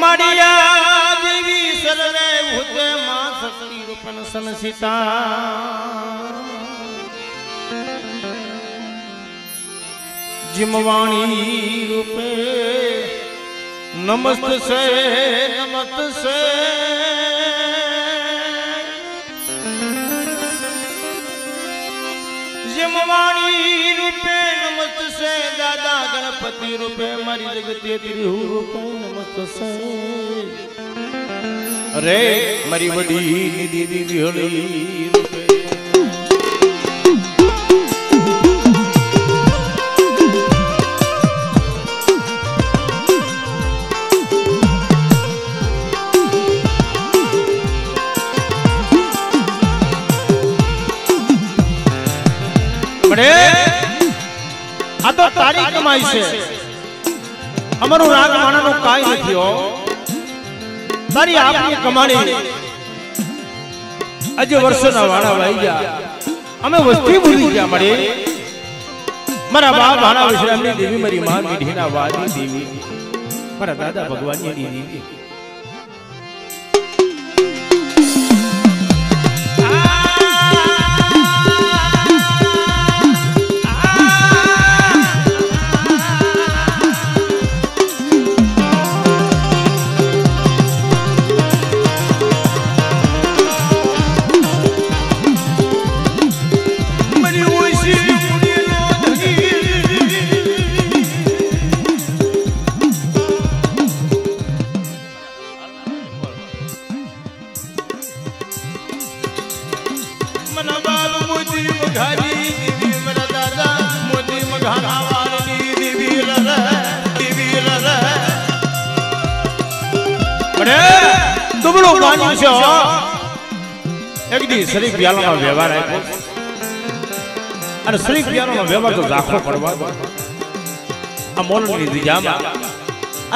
मारिया देवी सर्वे भूते मां शक्ति रूपन संसिता जिमवाणी रूपे नमस्त से जिमवाणी रूपे नमस्त से दादा गणपति रूपे मारी जगते तिरु रूपे नमस्त से अरे मारी बड़ी निधि दीदी होली रूपे आ तो तारी कमाई से अमरो राग माना नो काई नहीं हो तारी आपनी कमानी अज वर्ष ना वाणा भाई जा हमें वस्ती भूली जा मरे मरा बाप भाना विश्रामनी देवी मरी मां मीठी ना वादी देवी मरा दादा भगवान जी देवी एक दी शरीफ प्यालो नो व्यवहार है अरे शरीफ प्यालो नो व्यवहार तो राखो पड़वा दो आ मोल नी दिजामा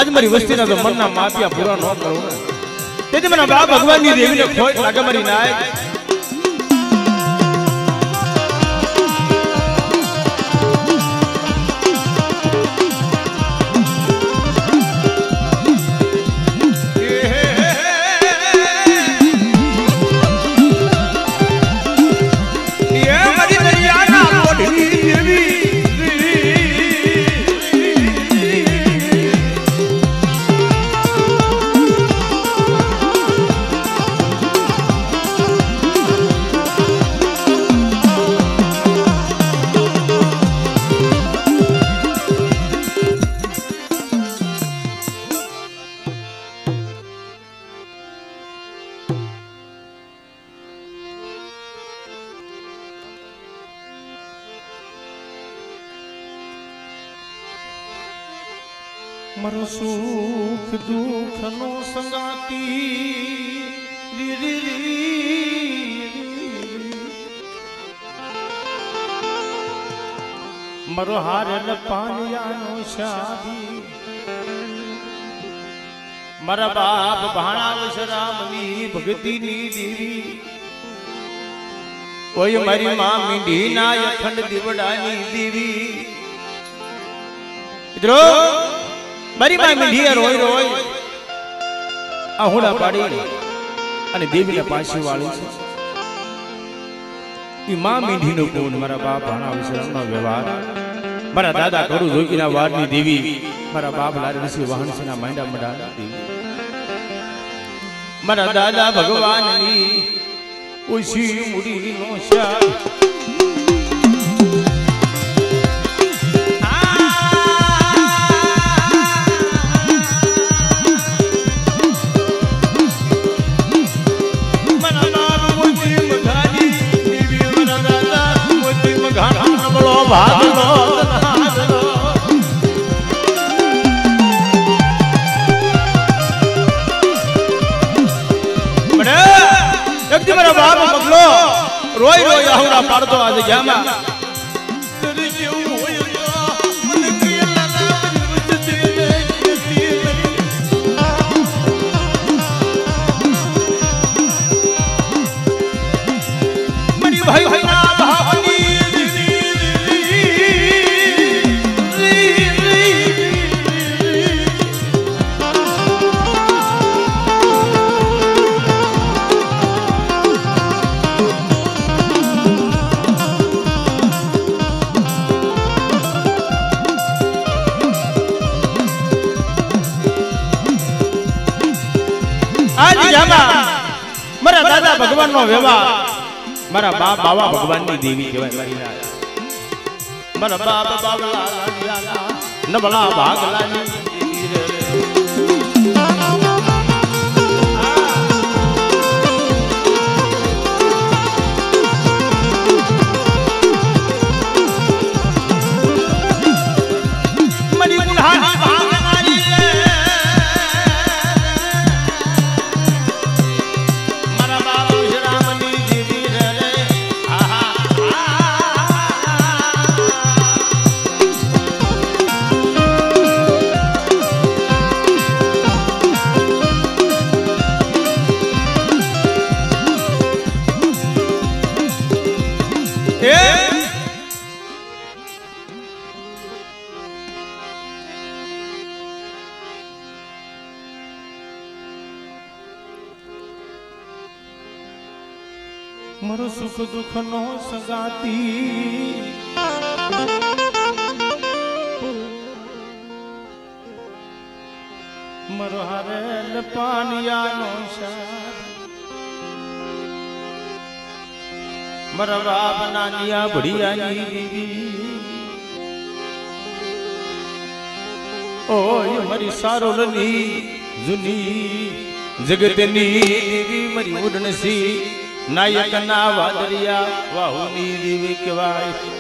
आज मारी वस्ती ना तो मन ना मापिया पूरा न करो तेजे मना बाप भगवान नी देवी ने खोट लागे मारी नाय मरो सुख दुख नो संगाती री री री मरो हारल पानिया नो शादी मरा बाप भाणा विश्राम नी भगती नी देवी ओय मारी मां मींढी ना अखंड दिवड़ा नी देवी इधरो मारी मां मींढी रोई रोई आहुड़ा पाड़ी अने देवी ने पाछी वाली छे ई मां मींढी नो कोण मारा बाप भाणा विश्राम नो व्यवहार मारा दादा करू जोगी ना वार नी देवी मारा बाप लारे ऋषि वाहन से ना मांडा मडा देवी मारा दादा भगवान नी उसी मुड़ी नो शा रोई रोई आहुड़ा पाड़तो आज जामा भाई भाई ना भावनी આજ જામાં મારા દાદા ભગવાનનો વ્યવહાર મારા બાપ બાવા ભગવાનની દેવી કહેવાય મારી ના મારા બાપ બાવલા નબળા ભાગલાની મારો સુખ દુઃખ નો સંગાતી મારો હારેલ પાનિયાનો સાથ મારા બાપ નાનિયા ભડિયાની દીદી ઓય મારી સારોલની જૂની જગતની દેવી મારી ઉડનસી નાયક ના વાદરિયા વાહુની દેવી કહેવાય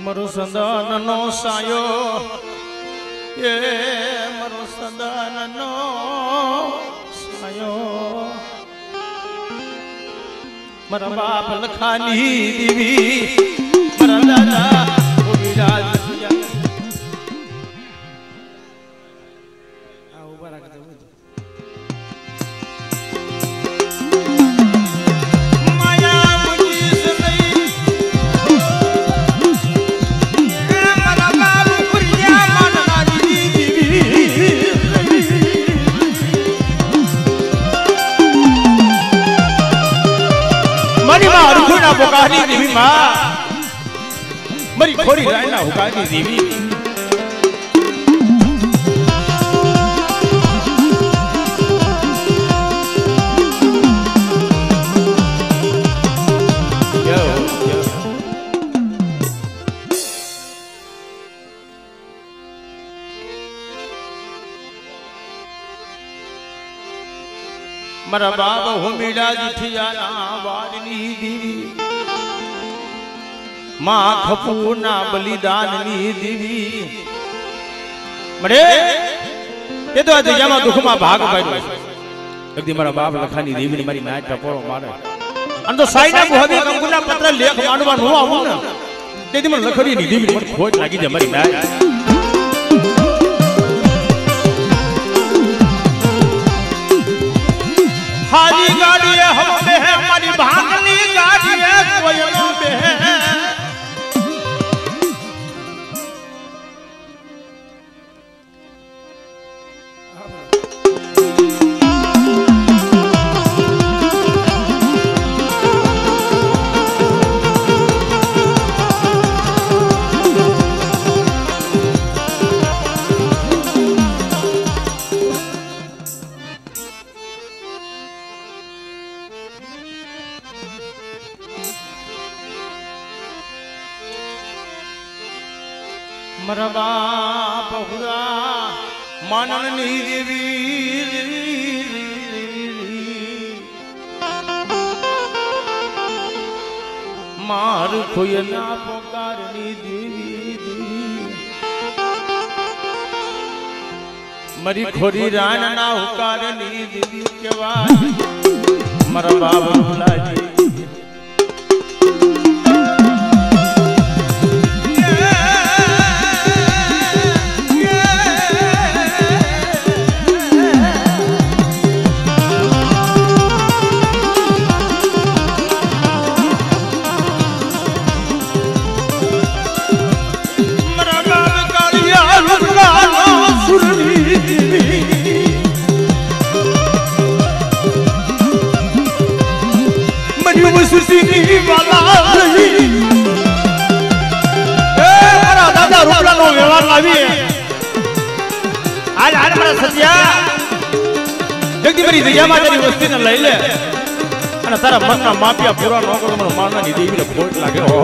મારો સંદાન નો સાયો એ મારો સંદાન નો સાયો મારા બાપ લખાની દેવી મારા દાદા ગોવિરાજ આ ઉભા રાખજો हुकानी देवी मां मरी खोरी रायना हुकानी देवी मरा बाप हुमीड़ा जिठियाना वाडनी देवी मां खपूना बलिदाननी देवी मरे ये तो आज जमा दुख में भाग पाड्यो एक दी मारा बाप लखानी देवी ने मारी नाच टपोरो मारे अन तो साईना गुहबी कंकुला पत्र लेख मानवा नो आवू ने तेदी मन लखड़ी नी देवी मन खोज लागी जे मारी नाच हाजी गाड़ी हम पे है मारी भागनी गाड़ी है कोयलो पे है मरा बाप हुआ माननी देवी मार खोयला पुकारनी देवी मरी खोरी रान ना हुकार नी दीदी केवा मरा बाबा बुलाजी व्यवहार लावी आज आज मारा सत्या जगदी मेरी दया में तेरी वस्ती ने लई ले અને તારા મનના માપિયા પૂરા ન કરો મને માનવાની દેવીને ખોટ લાગે હો